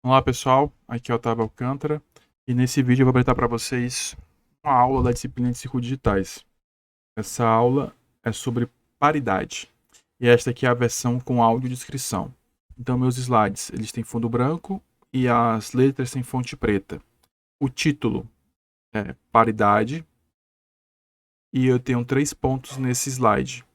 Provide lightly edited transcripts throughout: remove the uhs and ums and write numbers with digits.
Olá pessoal, aqui é o Otávio Alcântara e nesse vídeo eu vou apresentar para vocês uma aula da disciplina de Círculos Digitais. Essa aula é sobre paridade e esta aqui é a versão com audiodescrição. Então meus slides eles têm fundo branco e as letras têm fonte preta. O título é paridade e eu tenho 3 pontos nesse slide.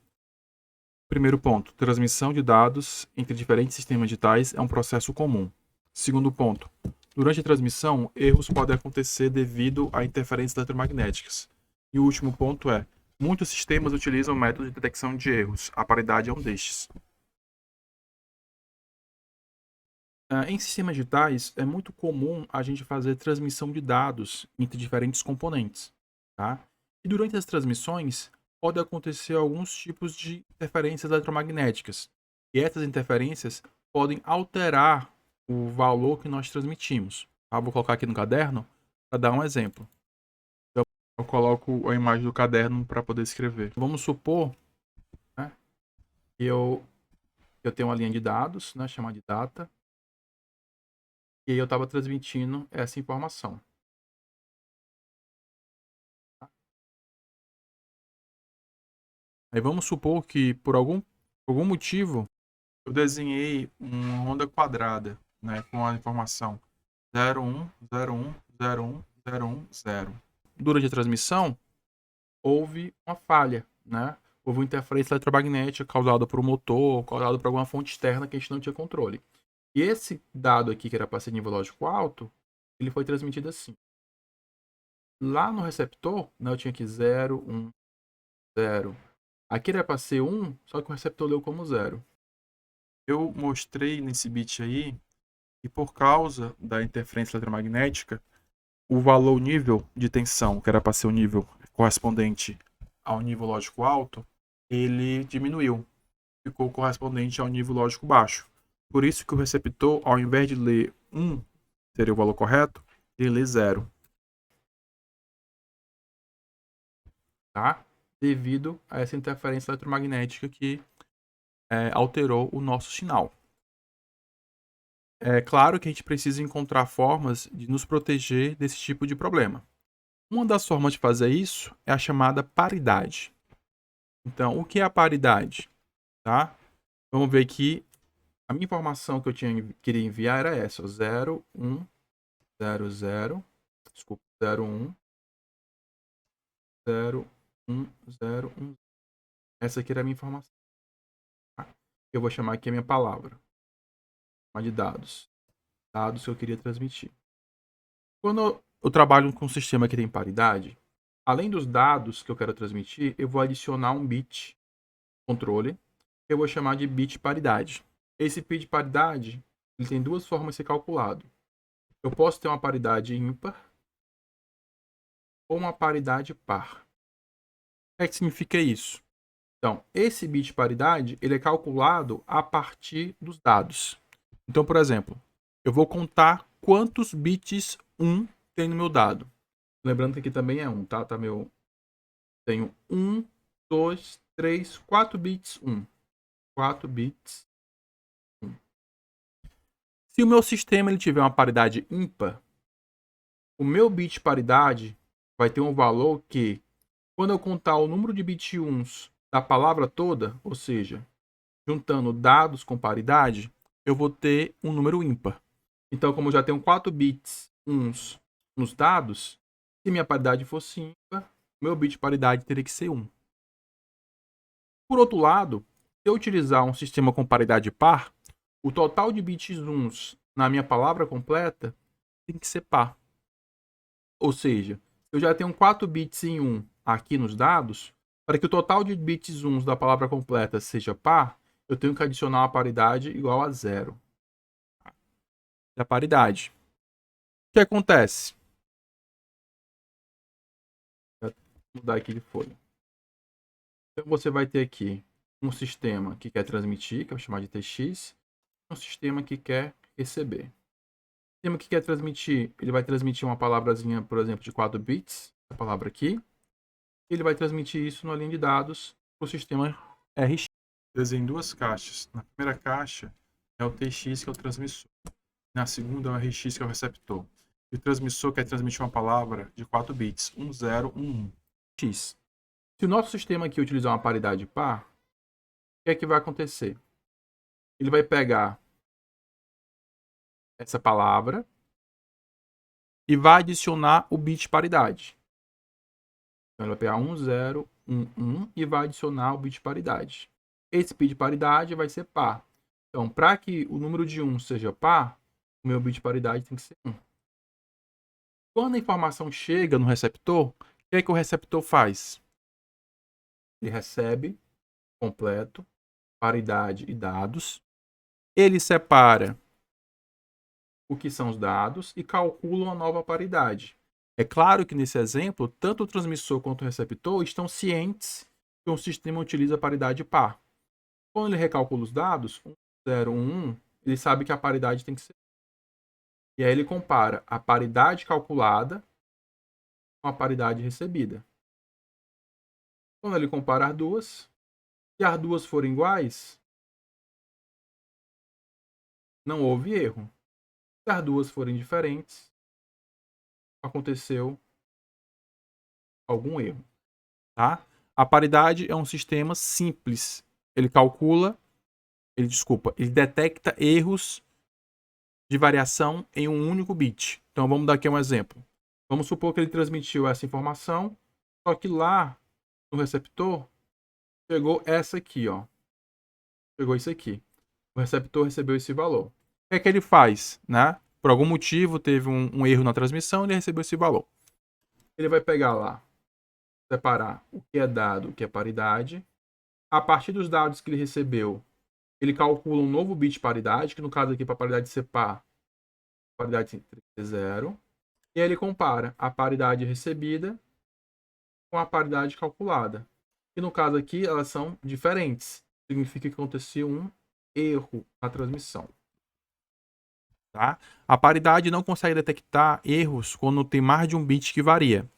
Primeiro ponto, transmissão de dados entre diferentes sistemas digitais é um processo comum. Segundo ponto, durante a transmissão, erros podem acontecer devido a interferências eletromagnéticas. E o último ponto é, muitos sistemas utilizam métodos de detecção de erros. A paridade é um destes. Em sistemas digitais, é muito comum a gente fazer transmissão de dados entre diferentes componentes. Tá? E durante as transmissões, pode acontecer alguns tipos de interferências eletromagnéticas. E essas interferências podem alterar o valor que nós transmitimos. Tá? Vou colocar aqui no caderno para dar um exemplo. Então, eu coloco a imagem do caderno para poder escrever. Vamos supor, né, que eu tenho uma linha de dados, né, chamada de data, e aí eu estava transmitindo essa informação. Tá? Aí vamos supor que por algum motivo eu desenhei uma onda quadrada, né, com a informação 01, 01, 01, 01, 0. Durante a transmissão, houve uma falha, né? Houve uma interferência eletromagnética causada por um motor, causada por alguma fonte externa que a gente não tinha controle. E esse dado aqui, que era para ser nível lógico alto, ele foi transmitido assim. Lá no receptor, né, eu tinha aqui 0, 1, 0. Aqui era para ser 1, só que o receptor leu como 0. Eu mostrei nesse bit aí que por causa da interferência eletromagnética, o valor, o nível de tensão, que era para ser o nível correspondente ao nível lógico alto, ele diminuiu, ficou correspondente ao nível lógico baixo. Por isso que o receptor, ao invés de ler 1, seria o valor correto, ele lê 0. Tá? Devido a essa interferência eletromagnética que alterou o nosso sinal. É claro que a gente precisa encontrar formas de nos proteger desse tipo de problema. Uma das formas de fazer isso é a chamada paridade. Então, o que é a paridade? Tá? Vamos ver que a minha informação que eu queria enviar era essa: 0, 1, 0, 0, desculpa, 0, 1, 0, 1, 0, 1. Essa aqui era a minha informação. Tá? Eu vou chamar aqui a minha palavra, uma de dados. Dados que eu queria transmitir. Quando eu trabalho com um sistema que tem paridade, além dos dados que eu quero transmitir, eu vou adicionar um bit controle, que eu vou chamar de bit paridade. Esse bit paridade ele tem duas formas de ser calculado. Eu posso ter uma paridade ímpar ou uma paridade par. O que é que significa isso? Então, esse bit paridade ele é calculado a partir dos dados. Então, por exemplo, eu vou contar quantos bits 1 tem no meu dado. Lembrando que aqui também é 1, tá? Tenho 1, 2, 3, 4 bits 1. 4 bits 1. Se o meu sistema ele tiver uma paridade ímpar, o meu bit paridade vai ter um valor que, quando eu contar o número de bits 1 da palavra toda, ou seja, juntando dados com paridade, eu vou ter um número ímpar. Então, como eu já tenho 4 bits 1 nos dados, se minha paridade fosse ímpar, meu bit paridade teria que ser 1. Por outro lado, se eu utilizar um sistema com paridade par, o total de bits 1 na minha palavra completa tem que ser par. Ou seja, eu já tenho 4 bits em 1 aqui nos dados, para que o total de bits 1 da palavra completa seja par, eu tenho que adicionar uma paridade igual a 0. Da paridade. O que acontece? Vou mudar aqui de folha. Então você vai ter aqui um sistema que quer transmitir, que eu vou chamar de TX, e um sistema que quer receber. O sistema que quer transmitir, ele vai transmitir uma palavrazinha, por exemplo, de 4 bits, a palavra aqui. Ele vai transmitir isso na linha de dados para o sistema RX. Desenho duas caixas. Na primeira caixa é o TX, que é o transmissor. Na segunda é o RX, que é o receptor. E o transmissor quer transmitir uma palavra de 4 bits, 1, 0, 1, 1. X. Se o nosso sistema aqui utilizar uma paridade par, o que é que vai acontecer? Ele vai pegar essa palavra e vai adicionar o bit paridade. Então, ele vai pegar 1, 0, 1, 1 e vai adicionar o bit paridade. Esse bit paridade vai ser par. Então, para que o número de 1 seja par, o meu bit paridade tem que ser 1. Quando a informação chega no receptor, o que é que o receptor faz? Ele recebe completo, paridade e dados. Ele separa o que são os dados e calcula uma nova paridade. É claro que nesse exemplo, tanto o transmissor quanto o receptor estão cientes que um sistema utiliza a paridade par. Quando ele recalcula os dados, 1, 0, 1, 1, ele sabe que a paridade tem que ser. E aí ele compara a paridade calculada com a paridade recebida. Quando ele compara as duas, se as duas forem iguais, não houve erro. Se as duas forem diferentes, aconteceu algum erro. Tá? A paridade é um sistema simples. Ele ele detecta erros de variação em um único bit. Então vamos dar aqui um exemplo. Vamos supor que ele transmitiu essa informação, só que lá no receptor chegou essa aqui, ó. Chegou isso aqui. O receptor recebeu esse valor. O que é que ele faz, né? Por algum motivo teve um erro na transmissão, ele recebeu esse valor. Ele vai pegar lá, separar o que é dado, o que é paridade. A partir dos dados que ele recebeu, ele calcula um novo bit paridade, que no caso aqui, para a paridade ser par, a paridade tem que ser 0. E aí ele compara a paridade recebida com a paridade calculada. E no caso aqui, elas são diferentes. Significa que aconteceu um erro na transmissão. Tá? A paridade não consegue detectar erros quando tem mais de um bit que varia.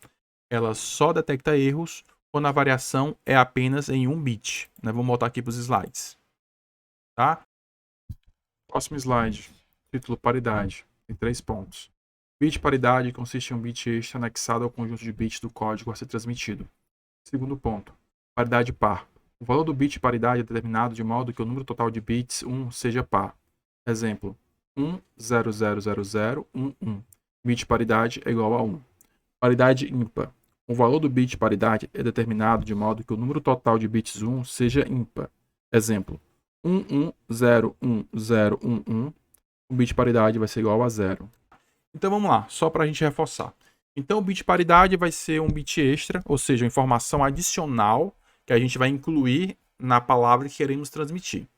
Ela só detecta erros quando a variação é apenas em um bit. Né? Vamos voltar aqui para os slides. Tá? Próximo slide. Título paridade. Tem 3 pontos. Bit paridade consiste em um bit extra anexado ao conjunto de bits do código a ser transmitido. Segundo ponto. Paridade par. O valor do bit paridade é determinado de modo que o número total de bits 1 seja par. Exemplo. 1, 0, 0, 0, 0, 1, 1. Bit paridade é igual a 1. Paridade ímpar. O valor do bit paridade é determinado de modo que o número total de bits 1 seja ímpar. Exemplo. 1, 1, 0, 1, 0, 1, 1. O bit paridade vai ser igual a 0. Então vamos lá, só para a gente reforçar. Então o bit paridade vai ser um bit extra, ou seja, uma informação adicional que a gente vai incluir na palavra que queremos transmitir.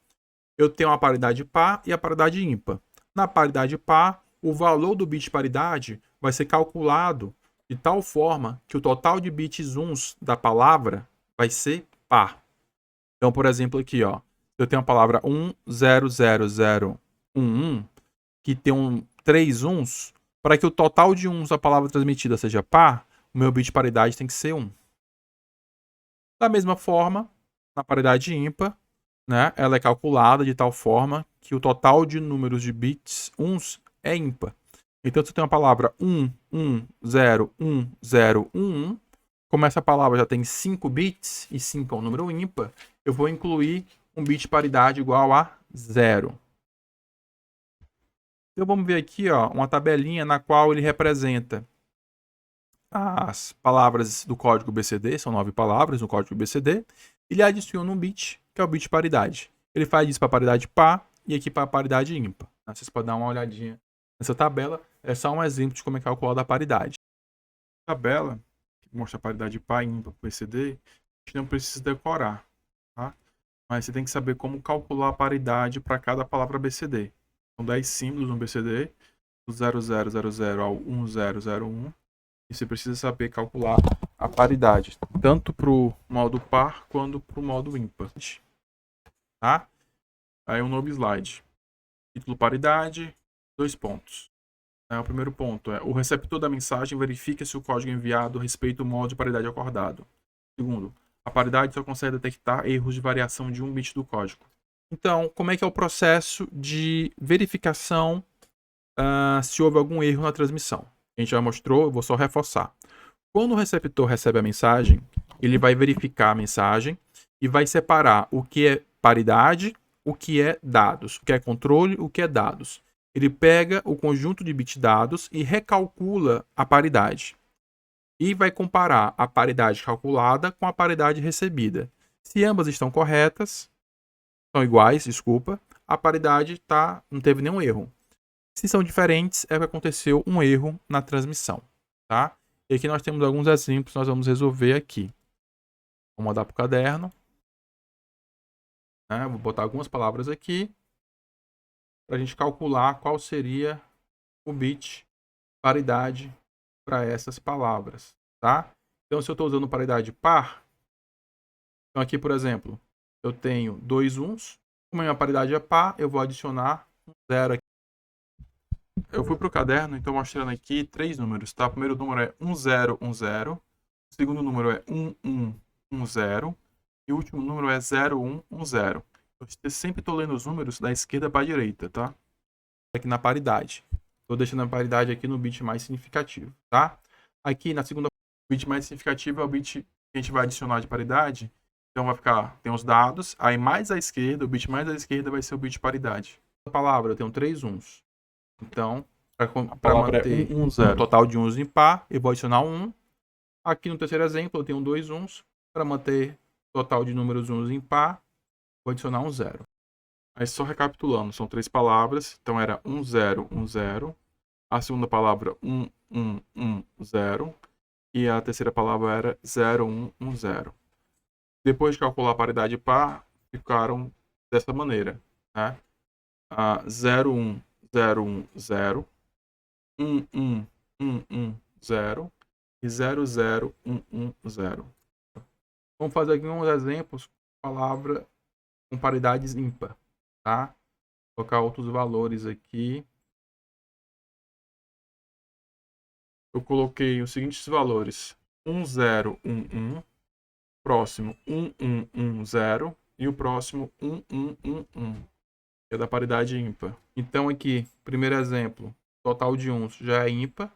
Eu tenho a paridade par e a paridade ímpar. Na paridade par, o valor do bit paridade vai ser calculado de tal forma que o total de bits uns da palavra vai ser par. Então, por exemplo, aqui, ó, eu tenho a palavra 1, 0, 0, 0, 1, 1, que tem 3 uns. Para que o total de uns da palavra transmitida seja par, o meu bit paridade tem que ser 1. Da mesma forma, na paridade ímpar, né, ela é calculada de tal forma que o total de números de bits uns é ímpar. Então, se eu tenho a palavra 1, 1, 0, 1, 0, 1, 1, como essa palavra já tem 5 bits, e 5 é um número ímpar, eu vou incluir um bit paridade igual a 0. Então, vamos ver aqui, ó, uma tabelinha na qual ele representa as palavras do código BCD, são 9 palavras no código BCD, e ele adiciona um bit, que é o bit paridade. Ele faz isso para a paridade par e aqui para a paridade ímpar. Vocês podem dar uma olhadinha nessa tabela, é só um exemplo de como é calculada a paridade. A tabela, que mostra a paridade par e ímpar para o BCD, a gente não precisa decorar, tá? Mas você tem que saber como calcular a paridade para cada palavra BCD. São 10 símbolos no BCD, do 0000 ao 1001. E você precisa saber calcular a paridade, tanto para o modo par quanto para o modo ímpar. Tá? Aí um novo slide. Título paridade, 2 pontos. O primeiro ponto é: o receptor da mensagem verifica se o código enviado respeita o modo de paridade acordado. Segundo, a paridade só consegue detectar erros de variação de um bit do código. Então, como é que é o processo de verificação se houve algum erro na transmissão. A gente já mostrou, eu vou só reforçar. Quando o receptor recebe a mensagem, ele vai verificar a mensagem e vai separar o que é paridade, o que é dados, o que é controle, o que é dados. Ele pega o conjunto de bit dados e recalcula a paridade. E vai comparar a paridade calculada com a paridade recebida. Se ambas estão corretas, são iguais, desculpa, a paridade não teve nenhum erro. Se são diferentes, é que aconteceu um erro na transmissão, tá? E aqui nós temos alguns exemplos que nós vamos resolver aqui. Vou mandar para o caderno. Vou botar algumas palavras aqui para a gente calcular qual seria o bit paridade para essas palavras, tá? Então, se eu estou usando paridade par, então aqui, por exemplo, eu tenho 2 uns. Como a minha paridade é par, eu vou adicionar um 0 aqui. Eu fui para o caderno, então mostrando aqui 3 números, tá? O primeiro número é 1010, o segundo número é 1110 e o último número é 0110. Eu sempre estou lendo os números da esquerda para a direita, tá? Aqui na paridade. Estou deixando a paridade aqui no bit mais significativo, tá? Aqui na segunda, o bit mais significativo é o bit que a gente vai adicionar de paridade. Então vai ficar, tem os dados, aí mais à esquerda, o bit mais à esquerda vai ser o bit de paridade. A palavra, eu tenho 3 uns. Então, para manter um total de uns em par, eu vou adicionar um 1. Aqui no terceiro exemplo, eu tenho 2 uns. Para manter total de números uns em par, vou adicionar um 0. Aí só recapitulando, são 3 palavras. Então era 1010. A segunda palavra 1110. E a terceira palavra era 0110. Depois de calcular a paridade par, ficaram dessa maneira, né? 01010, 11110 e 00110. Vamos fazer aqui uns exemplos com palavra com paridades ímpar, tá? Vou colocar outros valores aqui. Eu coloquei os seguintes valores: 1011, próximo 1110 e o próximo 1111, que é da paridade ímpar. Então aqui, primeiro exemplo, total de uns já é ímpar,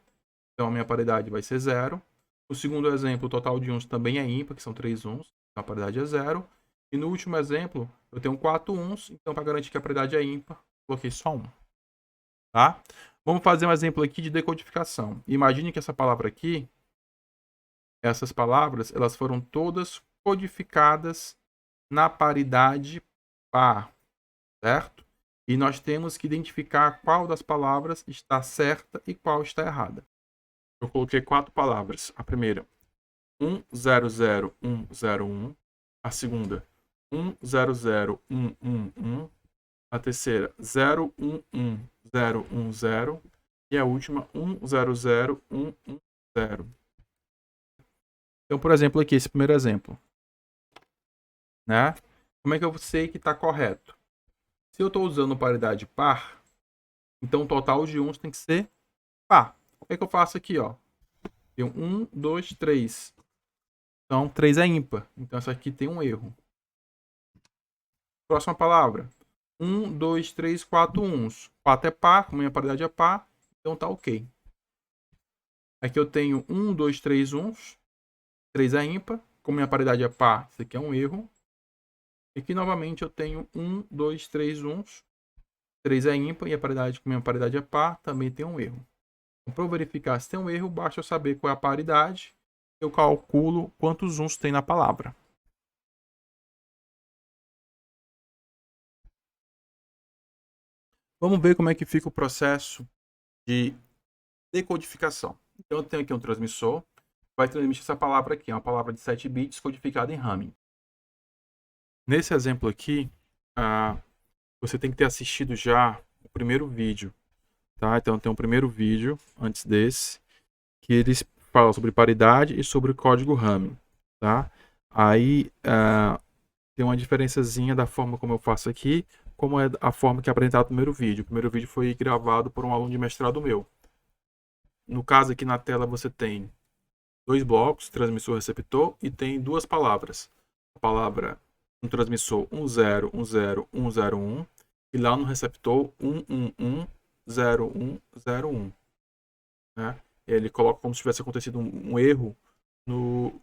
então a minha paridade vai ser 0. O segundo exemplo, o total de uns também é ímpar, que são 3 uns, então a paridade é 0. E no último exemplo, eu tenho 4 uns, então para garantir que a paridade é ímpar, coloquei só 1. Tá? Vamos fazer um exemplo aqui de decodificação. Imagine que essa palavra aqui, essas palavras, elas foram todas codificadas na paridade par, certo? E nós temos que identificar qual das palavras está certa e qual está errada. Eu coloquei 4 palavras. A primeira, 100101. A segunda, 100111. A terceira, 011010. E a última, 100110. Então, por exemplo, aqui, esse primeiro exemplo. Né? Como é que eu sei que está correto? Se eu estou usando paridade par, então o total de uns tem que ser par. O que é que eu faço aqui? Ó? Tem 1, 2, 3. Então, 3 é ímpar. Então, essa aqui tem um erro. Próxima palavra. 1, 2, 3, 4 uns. 4 é par, como a minha paridade é par, então tá ok. Aqui eu tenho 1, 2, 3 uns. 3 é ímpar, como minha paridade é par, isso aqui é um erro. Aqui novamente eu tenho 1, 2, 3 uns. 3 é ímpar e a paridade, como minha paridade é par, também tem um erro. Então, para eu verificar se tem um erro, basta eu saber qual é a paridade. Eu calculo quantos uns tem na palavra. Vamos ver como é que fica o processo de decodificação. Então, eu tenho aqui um transmissor, vai transmitir essa palavra aqui, é uma palavra de 7 bits codificada em Hamming. Nesse exemplo aqui, você tem que ter assistido já o primeiro vídeo, tá? Então, tem um primeiro vídeo antes desse, que eles falam sobre paridade e sobre o código Hamming, tá? Aí, tem uma diferençazinha da forma como eu faço aqui, como é a forma que é apresentado no primeiro vídeo. O primeiro vídeo foi gravado por um aluno de mestrado meu. No caso, aqui na tela você tem 2 blocos, transmissor e receptor, e tem 2 palavras. A palavra no transmissor 10101001 e lá no receptor 11110. 0101, né? Ele coloca como se tivesse acontecido um erro no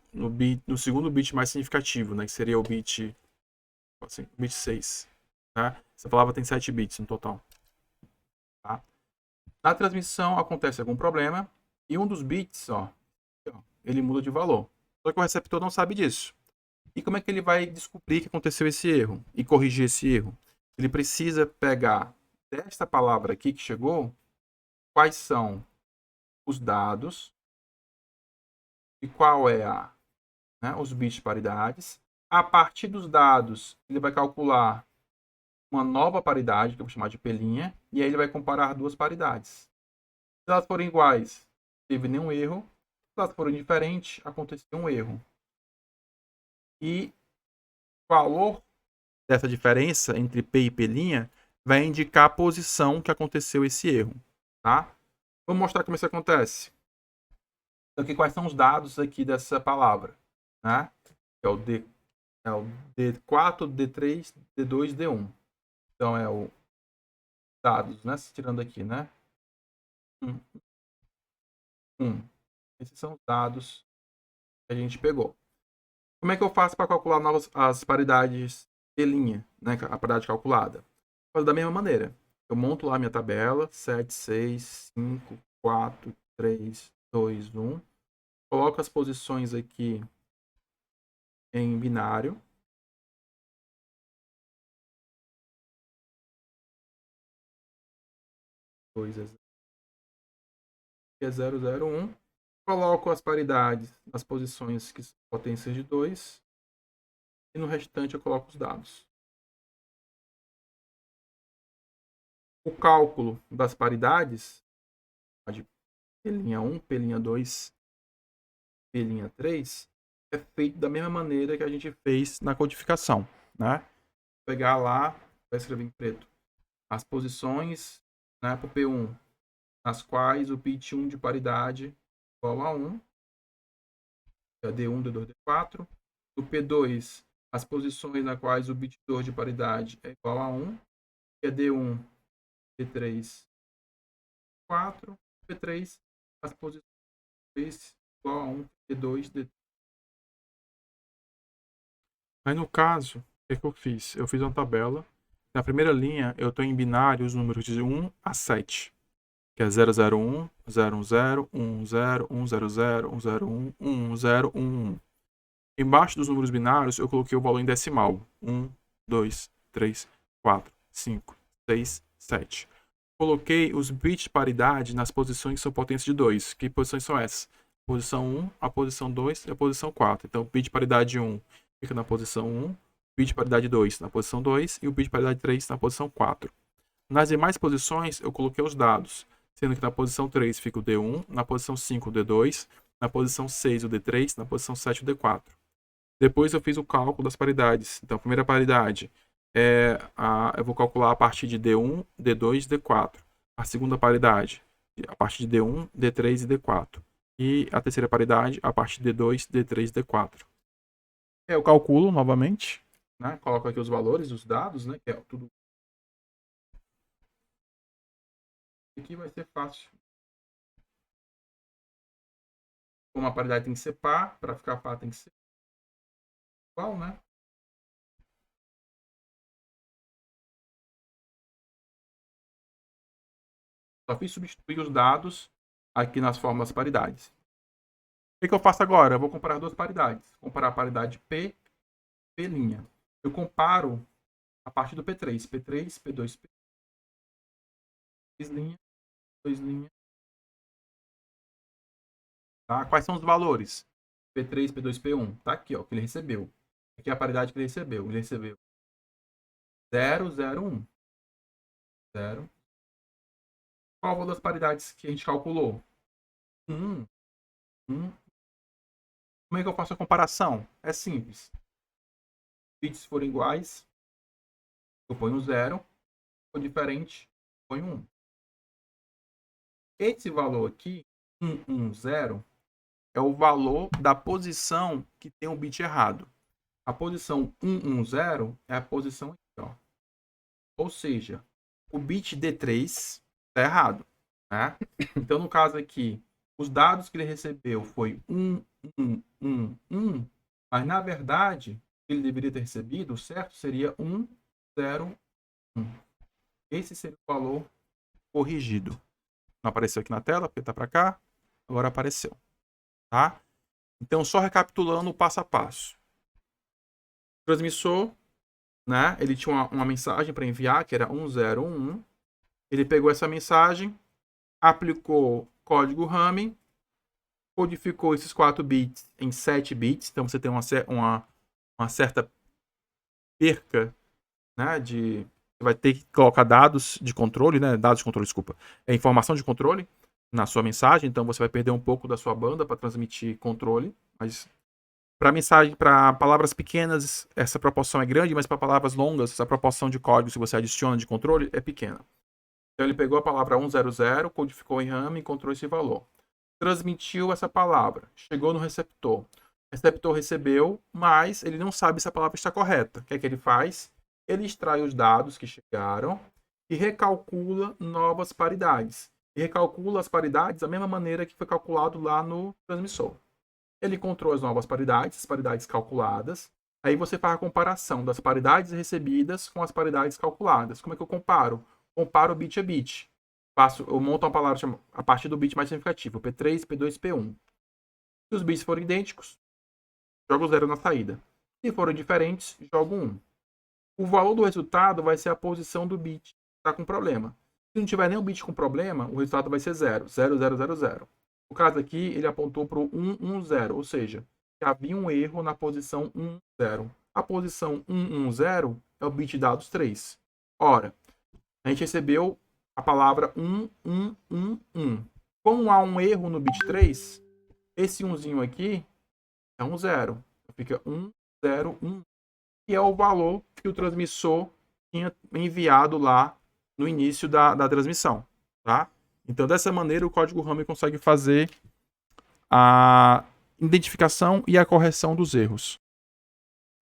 segundo bit mais significativo, né? Que seria o bit, assim, bit 6. Tá? Essa palavra tem 7 bits no total. Tá? Na transmissão acontece algum problema e um dos bits, ele muda de valor. Só que o receptor não sabe disso. E como é que ele vai descobrir que aconteceu esse erro e corrigir esse erro? Ele precisa pegar desta palavra aqui que chegou, quais são os dados e qual é os bits de paridades. A partir dos dados, ele vai calcular uma nova paridade, que eu vou chamar de P', e aí ele vai comparar duas paridades. Se elas forem iguais, não teve nenhum erro. Se elas forem diferentes, aconteceu um erro. E o valor dessa diferença entre P e P' vai indicar a posição que aconteceu esse erro. Tá? Vou mostrar como isso acontece. Então, aqui, quais são os dados aqui dessa palavra? Né? É o D4, D3, D2, D1. Então, é o dados, né? Tirando aqui, né? 1. Esses são os dados que a gente pegou. Como é que eu faço para calcular as paridades P', né? A paridade calculada? Faço da mesma maneira. Eu monto lá minha tabela, 7, 6, 5, 4, 3, 2, 1. Coloco as posições aqui em binário. É 001. Coloco as paridades nas posições que são potências de 2. E no restante eu coloco os dados. O cálculo das paridades, de P'1, P'2, P'3, é feito da mesma maneira que a gente fez na codificação. Né? Vou pegar lá, vai escrever em preto, as posições, né, para o P1, nas quais o bit 1 de paridade é igual a 1, é D1, D2, D4. No P2, as posições nas quais o bit 2 de paridade é igual a 1, que é D1, D3, 4. P3, as posições igual a 1, D2, D3. Mas no caso, o que eu fiz? Eu fiz uma tabela. Na primeira linha, eu estou em binário os números de 1 a 7. Que é 001, 010, 10, 100, 100, 101, 10, 11. Embaixo dos números binários, eu coloquei o valor em decimal. 1, 2, 3, 4, 5, 6, 7. Coloquei os bits de paridade nas posições que são potência de 2. Que posições são essas? Posição 1, a posição 2 e a posição 4. Então, o bit de paridade 1 fica na posição 1, o bit de paridade 2 na posição 2 e o bit de paridade 3 na posição 4. Nas demais posições, eu coloquei os dados, sendo que na posição 3 fica o D1, na posição 5 o D2, na posição 6 o D3, na posição 7 o D4. Depois eu fiz o cálculo das paridades. Então, a primeira paridade eu vou calcular a partir de D1, D2 e D4. A segunda paridade a partir de D1, D3 e D4. E a terceira paridade a partir de D2, D3 e D4. Eu calculo novamente, né? Coloco aqui os valores, os dados, né? Que é tudo. Aqui vai ser fácil. Como a paridade tem que ser par, para ficar par tem que ser igual, né? Só fiz substituir os dados aqui nas fórmulas paridades. O que eu faço agora? Eu vou comparar duas paridades. Comparar a paridade P, P'. Eu comparo a partir do P3. P3, P2, P3, 2'. Tá? Quais são os valores? P3, P2, P1. Tá aqui, ó, que ele recebeu. Aqui é a paridade que ele recebeu. Ele recebeu 0, 0, 1. 0. Qual o valor das paridades que a gente calculou? 1. 1. Como é que eu faço a comparação? É simples. Bits forem iguais, eu ponho 0. Se for diferente, eu ponho 1. Esse valor aqui, 110, é o valor da posição que tem o bit errado. A posição 110 é a posição aqui, ó. Ou seja, o bit D3 tá errado, né? Então, no caso aqui, os dados que ele recebeu foi 1, 1, 1, 1, mas na verdade, ele deveria ter recebido, o certo seria 1, 0, 1. Esse seria o valor corrigido. Não apareceu aqui na tela, porque tá para cá, agora apareceu, tá? Então, só recapitulando o passo a passo. O transmissor, né, ele tinha uma mensagem para enviar, que era 1011. Ele pegou essa mensagem, aplicou código RAM, codificou esses 4 bits em 7 bits. Então, você tem uma certa perca, né, você vai ter que colocar dados de controle, né, desculpa, informação de controle na sua mensagem. Então, você vai perder um pouco da sua banda para transmitir controle, mas para palavras pequenas, essa proporção é grande, mas para palavras longas, essa proporção de código, se você adiciona de controle, é pequena. Então, ele pegou a palavra 100, codificou em RAM e encontrou esse valor. Transmitiu essa palavra, chegou no receptor. O receptor recebeu, mas ele não sabe se a palavra está correta. O que é que ele faz? Ele extrai os dados que chegaram e recalcula novas paridades. E recalcula as paridades da mesma maneira que foi calculado lá no transmissor. Ele encontrou as novas paridades, as paridades calculadas. Aí você faz a comparação das paridades recebidas com as paridades calculadas. Como é que eu comparo? Comparo bit a bit. Eu monto uma palavra a partir do bit mais significativo, P3, P2, P1. Se os bits forem idênticos, jogo 0 na saída. Se forem diferentes, jogo 1. O valor do resultado vai ser a posição do bit que está com problema. Se não tiver nenhum bit com problema, o resultado vai ser 0. 0, 0, 0, 0. No caso aqui, ele apontou para o 1, 1, 0, ou seja, que havia um erro na posição 1, 0. A posição 1, 1, 0 é o bit dados 3. Ora, a gente recebeu a palavra 1, 1, 1, 1. Como há um erro no bit 3, esse 1zinho aqui é um 0. Fica 1, 0, 1. Que é o valor que o transmissor tinha enviado lá no início da transmissão, tá? Então, dessa maneira, o código RAM consegue fazer a identificação e a correção dos erros.